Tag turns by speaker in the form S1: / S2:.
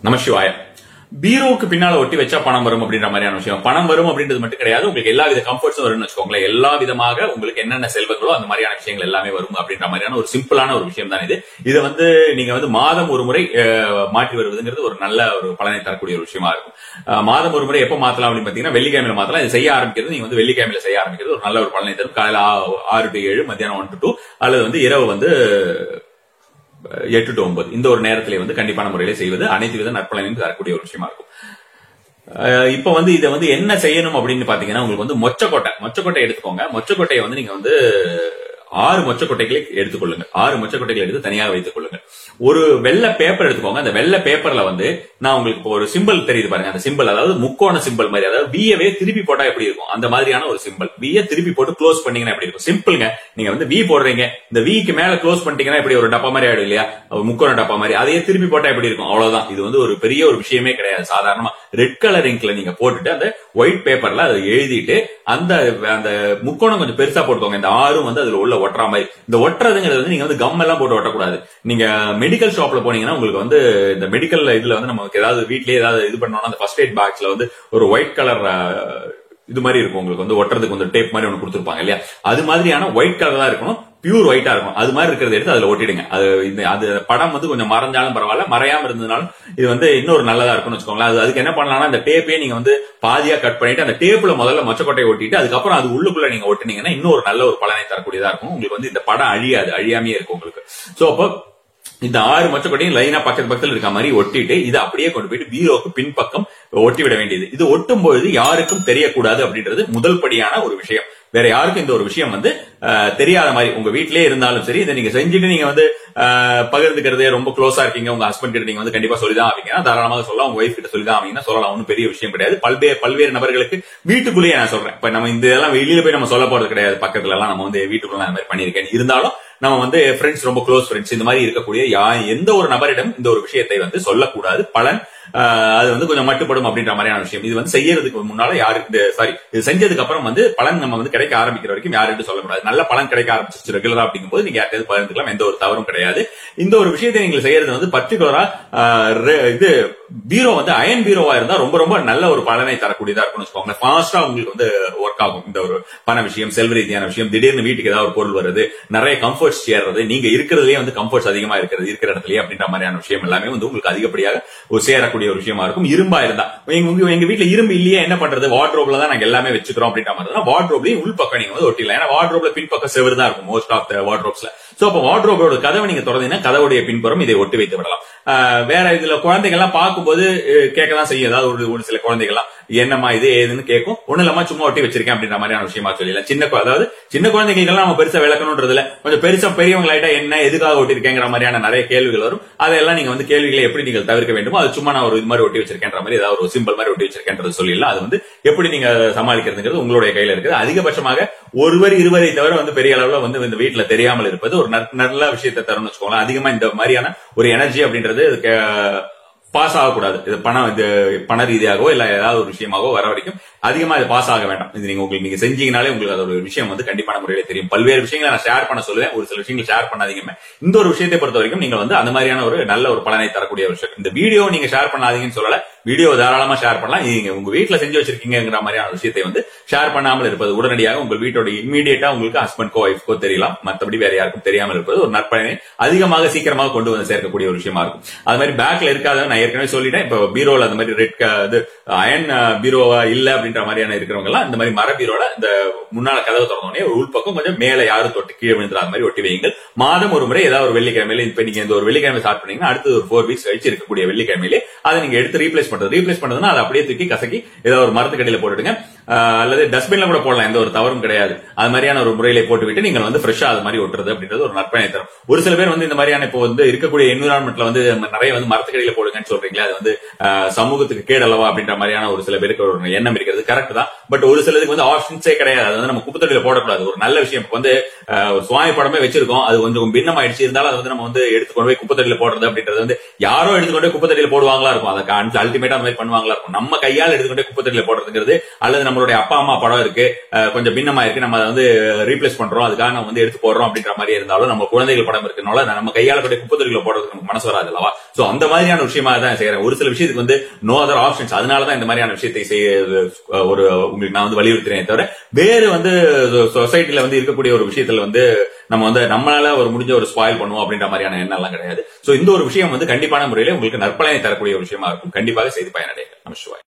S1: நமசிவாய. பீரோவுக்கு பின்னால ஒட்டி வச்சா பணம் வரும் அப்படின்ற மாதிரியான விஷயம். பணம் வரும் அப்படின்றது மட்டும் கிடையாது, உங்களுக்கு எல்லா வித கம்ஃபர்ட்ஸும் வரும்னு வச்சுக்கோங்களேன். எல்லா விதமாக உங்களுக்கு என்னென்ன செல்வங்களோ அந்த மாதிரியான விஷயங்கள் எல்லாமே வரும் அப்படின்ற மாதிரியான ஒரு சிம்பிளான ஒரு விஷயம் தான் இது. இதை வந்து நீங்க மாதம் ஒரு முறை மாற்றி வருவதுங்கிறது ஒரு நல்ல ஒரு பலனை தரக்கூடிய ஒரு விஷயமா இருக்கும். மாதம் ஒரு முறை எப்ப மாத்தலாம் அப்படின்னு பாத்தீங்கன்னா வெள்ளிக்கிழமையில மாத்தலாம். இது செய்ய ஆரம்பிக்கிறது நீங்க வெள்ளிக்கிழமையில செய்ய ஆரம்பிக்கிறது ஒரு நல்ல ஒரு பலனை தரும். காலையில 6 to 7, மத்தியானம் 1 to 2, அல்லது இரவு 8 to 9 இந்த ஒரு நேரத்திலே கண்டிப்பான முறையில செய்வது அனைத்து வித நற்பலனையும் தரக்கூடிய ஒரு விஷயமா இருக்கும். இப்ப இதை என்ன செய்யணும் அப்படின்னு பாத்தீங்கன்னா, உங்களுக்கு மொச்சக்கொட்டை எடுத்துக்கோங்க. மொச்சக்கொட்டையை நீங்க 6 மொச்சக்கொட்டைகளை எடுத்துக்கொள்ளுங்க. 6 மொச்சக்கொட்டைகளை எடுத்து தனியாக வைத்துக் கொள்ளுங்க. ஒரு வெள்ளை பேப்பர் எடுத்துக்கோங்க. அந்த வெள்ளை பேப்பர்ல நான் உங்களுக்கு ஒரு சிம்பிள் தெரியுது பாருங்க. அந்த சிம்பிள் அதாவது முக்கோண சிம்பிள் மாதிரி, அதாவது வியவே திருப்பி போட்டா எப்படி இருக்கும் அந்த மாதிரியான ஒரு சிம்பிள். விய திருப்பி போட்டு க்ளோஸ் பண்ணீங்கன்னா எப்படி இருக்கும்? சிம்பிள்ங்க. நீங்க வி போடுறீங்க, இந்த விக்கு மேல க்ளோஸ் பண்ணிட்டீங்கன்னா இப்படி ஒரு டப்பா மாதிரி ஆயிடும் இல்லையா, முக்கோண டப்பா மாதிரி. அதையே திருப்பி போட்டா எப்படி இருக்கும்? அவ்வளவுதான். இது ஒரு பெரிய ஒரு விஷயமே கிடையாது. சாதாரணமா ரெட் கலர் இங்க்ல நீங்க போட்டுட்டு அந்த ஒயிட் பேப்பர்ல அதை எழுதிட்டு அந்த முக்கோணம் கொஞ்சம் பெருசா போட்டுக்கோங்க. இந்த 6ம் அதுல உள்ள ஒட்டுற மாதிரி. இந்த ஒட்டுறதுங்கிறது நீங்க கம் எல்லாம் போட்டு ஒட்டக்கூடாது. நீங்க மெடிக்கல் ஷாப்ல போனீங்கன்னா உங்களுக்கு இந்த மெடிக்கல் இதுல நமக்கு ஏதாவது வீட்லயே ஏதாவது இது பண்ணோம்னா அந்த ஃபர்ஸ்ட் எய்ட் பாக்ஸ்ல ஒரு ஒயிட் கலர் இது மாதிரி இருக்கும். உங்களுக்கு ஒட்டுறதுக்கு டேப் மாதிரி ஒன்று கொடுத்துருப்பாங்க இல்லையா, அது மாதிரியான ஒயிட் கலர் தான் இருக்கணும். பியூர் ஒயிட்டா இருக்கும். அது மாதிரி இருக்கிறத எடுத்து அதுல ஒட்டிடுங்க. அது படம் கொஞ்சம் மறைஞ்சாலும் பரவாயில்ல, மறையாம இருந்ததுனாலும் இது இன்னொரு நல்லதா இருக்கும்னு வச்சுக்கோங்களேன். அதுக்கு என்ன பண்ணலாம்னா, அந்த டேப்பே நீங்க பாதியா கட் பண்ணிட்டு அந்த டேப்ல முதல்ல மொச்சக்கொட்டையை ஒட்டிட்டு அதுக்கப்புறம் அது உள்ளுக்குள்ள நீங்க ஒட்டினீங்கன்னா இன்னொரு நல்ல ஒரு பலனை தரக்கூடியதா இருக்கும். உங்களுக்கு இந்த படம் அழியாமையே இருக்கும் உங்களுக்கு. சோ அப்போ இந்த 6 மொச்சக்கொட்டையும் லைனா பக்கத்துல இருக்க மாதிரி ஒட்டிட்டு இதை அப்படியே கொண்டு போயிட்டு பீரோக்கு பின்பக்கம் ஒட்டி விட வேண்டியது. இது ஒட்டும் பொழுது யாருக்கும் தெரியக்கூடாது அப்படின்றது முதல் படியான ஒரு விஷயம். வேற யாருக்கும் இந்த ஒரு விஷயம் தெரியாத மாதிரி உங்க வீட்டிலேயே இருந்தாலும் சரி, இதை நீங்க செஞ்சுட்டு நீங்க பகிர்ந்துக்கிறதே ரொம்ப க்ளோஸா இருக்கீங்க, உங்க ஹஸ்பண்ட் கிட்ட நீங்க கண்டிப்பா சொல்லிதான் ஆவீங்கன்னா தாராளமாக சொல்லலாம். உங்க ஒய்ஃப் கிட்ட சொல்லிதான் ஆவீங்கன்னா சொல்லலாம். ஒன்னும் பெரிய விஷயம் கிடையாது. பல்வேறு நபர்களுக்கு வீட்டுக்குள்ளேயே நான் சொல்றேன். இப்ப நம்ம இந்த இதெல்லாம் வெளியில போய் நம்ம சொல்ல போறது கிடையாது. பக்கத்துல எல்லாம் நம்ம வீட்டுக்குள்ள அந்த மாதிரி பண்ணிருக்கேன். இருந்தாலும் நம்ம ஃப்ரெண்ட்ஸ், ரொம்ப க்ளோஸ் ஃப்ரெண்ட்ஸ், இந்த மாதிரி இருக்கக்கூடிய எந்த ஒரு நபரிடம் இந்த ஒரு விஷயத்தை சொல்லக்கூடாது. பலன் அது கொஞ்சம் மட்டுப்படும் அப்படின்ற மாதிரியான விஷயம். இது செய்யறதுக்கு முன்னால யாருக்கு இது செஞ்சதுக்கு அப்புறம் பலன் நம்ம கிடைக்க ஆரம்பிக்கிற வரைக்கும் யாருன்னு சொல்லக்கூடாது. நல்ல பலன் கிடைக்க ஆரம்பிச்சு ரெகுலரா அப்படிங்கும் போது நீங்க யார்கிட்ட பகிர்ந்துக்கலாம். எந்த ஒரு தவறும் கிடையாது. இந்த ஒரு விஷயத்தை நீங்க செய்யறது பர்டிகுலரா இது பீரோ அயன் பீரோவா இருந்தா ரொம்ப ரொம்ப நல்ல ஒரு பலனை தரக்கூடியதா இருக்கும்னு வச்சுக்கோங்க. ஃபாஸ்டா உங்களுக்கு ஒர்க் ஆகும். இந்த ஒரு பண விஷயம், செல்வ ரீதியான விஷயம், திடீர்னு வீட்டுக்கு ஏதாவது ஒரு பொருள் வருது, நிறைய கம்ஃபர்ட்ஸ் சேர்றது, நீங்க இருக்கிறதுலயே கம்ஃபர்ட்ஸ் அதிகமா இருக்கிற இடத்துலயே அப்படின்ற மாதிரியான விஷயம் எல்லாமே உங்களுக்கு அதிகப்படியாக சேரக்கூடிய ஒரு விஷயமா இருக்கும். இரும்பா இருந்தா எங்க வீட்டுல இரும்பு இல்லையே என்ன பண்றது, வார்ட்ரோப்ல தான் நாங்க எல்லாமே வச்சுக்கிறோம் அப்படின்ற மாதிரி வார்ட்ரோப்லயும் உள் பக்கம் நீங்க ஒட்டிடலாம். ஏன்னா வார்ட்ரோப்ல பின்பக்கம் செவரு தான் இருக்கும் மோஸ்ட் ஆஃப் த வார்ட்ரோப்ஸ்ல. சோ அப்ப வார்ட்ரோபோட கதவை நீங்க திறந்தீங்கன்னா கதவுடைய பின்புறம் இதை ஒட்டி வைத்து விடலாம். வேற இதுல குழந்தைகள் எல்லாம் பார்க்கும்போது கேட்கதான் செய்யும். ஏதாவது ஒரு சில குழந்தைகள்லாம் என்னமா இது ஏதுன்னு கேட்கும். ஒண்ணு இல்லாம சும்மா ஒட்டி வச்சிருக்கேன் அப்படின்ற மாதிரியான விஷயமா சொல்லலாம். அதாவது சின்ன குழந்தைகளுக்கு நம்ம பெருசா விளக்கணும்ன்றதுல கொஞ்சம் பெருசா பெரியவங்களாயிட்டா என்ன எதுக்காக ஒட்டிருக்கேங்கிற மாதிரியான நிறைய கேள்விகள் வரும். அதெல்லாம் நீங்க கேள்விகளை எப்படி நீங்கள் தவிர்க்க வேண்டுமோ அது சும்மா நான் ஒரு இது மாதிரி ஒட்டி வச்சிருக்கேன்ற மாதிரி ஏதாவது ஒரு சிம்பிள் மாதிரி ஒட்டி வச்சிருக்கேன்றது சொல்லிடலாம். அது எப்படி நீங்க சமாளிக்கிறதுங்கிறது உங்களுடைய கையில இருக்குது. அதிகபட்சமாக ஒருவர் இருவரை தவிர பெரிய அளவுல இந்த வீட்டுல தெரியாமல் இருப்பது ஒரு நல்ல விஷயத்தை தரும்னு வச்சுக்கோங்களேன். அதிகமா இந்த மாதிரியான ஒரு எனர்ஜி அப்படின்றது பாஸ் ஆகக்கூடாது. இது பண ரீதியாகவோ இல்ல ஏதாவது ஒரு விஷயமாகவோ வர வரைக்கும் அதிகமா இது பாஸ் ஆக வேண்டாம். இது நீங்க செஞ்சீங்கனாலே உங்களுக்கு அது ஒரு விஷயம் கண்டிப்பான முறையில தெரியும். பல்வேறு விஷயங்களை நான் ஷேர் பண்ண சொல்லுவேன். ஒரு சில விஷயங்களை ஷேர் பண்ணாதீங்க. இந்த ஒரு விஷயத்தை பொறுத்த வரைக்கும் நீங்க அந்த மாதிரியான ஒரு நல்ல ஒரு பலனை தரக்கூடிய விஷயம். இந்த வீடியோ நீங்க ஷேர் பண்ணாதீங்கன்னு சொல்லல, வீடியோ தாராளமா ஷேர் பண்ணலாம். நீங்க உங்க வீட்டுல செஞ்சு வச்சிருக்கீங்கிற மாதிரியான விஷயத்தை ஷேர் பண்ணாமல் இருப்பது உடனடியாக உங்க வீட்டோட இம்மீடியட்டா உங்களுக்கு ஹஸ்பண்ட்கோ ஒய்ஃப்கோ தெரியலாம். மற்றபடி வேற யாருக்கும் தெரியாமல் இருப்பது ஒரு நற்பலனை அதிகமாக சீக்கிரமாக கொண்டு சேர்க்கக்கூடிய ஒரு விஷயமா இருக்கும். அது மாதிரி பேக்ல இருக்காத நான் ஏற்கனவே சொல்லிட்டேன். இப்ப பீரோல அந்த மாதிரி ரெட் அயன் பீரோவா இல்ல அப்படின்ற மாதிரியான இருக்கிறவங்க எல்லாம் இந்த மாதிரி மர பீரோல இந்த முன்னால கதவு திறந்தோடனே ஒரு உள்பக்கம் கொஞ்சம் மேல யாரும் தொட்டு கீழே விழுந்துற மாதிரி ஒட்டி வையுங்கள். மாதம் ஒரு முறை ஏதாவது ஒரு வெள்ளிக்கிழமையில இப்ப நீங்க இந்த ஒரு வெள்ளிக்கிழமை ஸ்டார்ட் பண்ணீங்கன்னா அடுத்து ஒரு 4 வீக்ஸ் கழிச்சு இருக்கக்கூடிய வெள்ளிக்கிழமையிலே அதை நீங்க எடுத்து ரீப்ளேஸ் பண்றதுன்னா அதை அப்படியே தூக்கி கசக்கி ஏதாவது ஒரு மரத்து கடையில போட்டுடுங்க. அல்லது டஸ்ட்பின்ல கூட போடலாம். எந்த ஒரு தவறும் கிடையாது. அது மாதிரியான ஒரு முறையில போட்டு விட்டு நீங்கள் ஃப்ரெஷ்ஷா அது மாதிரி ஒட்டுறது அப்படின்றது ஒரு நற்பயனை தரும். ஒரு சில பேர் இந்த மாதிரியான இப்போ இருக்கக்கூடிய என்விரான்மெண்ட்ல நிறைய மரத்துக்கடியில போடுங்கன்னு சொல்றீங்களா, அது சமூகத்துக்கு கேடளவா அப்படின்ற மாதிரியான ஒரு சில பேருக்கு ஒரு எண்ணம் இருக்கிறது. கரெக்ட் தான். பட் ஒரு சிலதுக்கு வந்து ஆப்ஷன்ஸே கிடையாது. அது வந்து நம்ம குப்பத்தொட்டியில போடக்கூடாது. ஒரு நல்ல விஷயம். இப்ப வந்து ஒரு சுவாமி படமே வச்சிருக்கோம், அது கொஞ்சம் பின்னம் ஆயிடுச்சு, இருந்தாலும் அது வந்து நம்ம வந்து எடுத்துக்கொண்டு போய் குப்பத்தொட்டியில போடுறது அப்படின்றது வந்து யாரோ எடுத்துக்கொண்டு போய் குப்பத்தொட்டியில போடுவாங்களா இருக்கும். அதை அல்டிமேட்டா அந்த மாதிரி பண்ணுவாங்களா இருக்கும். நம்ம கையால் எடுத்துக்கொண்டு குப்பத்தொட்டியில போடுறதுங்கிறது, அல்லது நம்மளுடைய அப்பா அம்மா படம் இருக்கு, கொஞ்சம் பின்னமா இருக்கு, நம்ம அதை வந்து ரீப்ளேஸ் பண்றோம், அதுக்காக நம்ம வந்து எடுத்து போடுறோம் அப்படின்ற மாதிரி இருந்தாலும், நம்ம குழந்தைகள் படம் இருக்கனால நம்ம கையால கூட குப்பத்தொட்டியில போடுறதுக்கு நமக்கு மனசு வராது அல்லவா? சோ அந்த மாதிரியான விஷயமா தான் செய்யறேன். ஒரு சில விஷயத்துக்கு வந்து நோ அதர் ஆப்ஷன்ஸ். அதனாலதான் இந்த மாதிரியான விஷயத்தை செய்ய ஒரு உங்களுக்கு நான் வந்து வலியுறுத்துறேன். தவிர வேறு வந்து சொசைட்டில வந்து இருக்கக்கூடிய ஒரு விஷயத்துல வந்து நம்ம வந்து நம்மளால ஒரு முடிஞ்ச ஒரு ஸ்பாயில் பண்ணுவோம் அப்படின்ற மாதிரியான எண்ணம் எல்லாம் கிடையாது. சோ இந்த ஒரு விஷயம் வந்து கண்டிப்பான முறையில உங்களுக்கு நற்பலனை தரக்கூடிய ஒரு விஷயமா இருக்கும். கண்டிப்பாக செய்து பயனடைங்க. நமஸ்காரம்.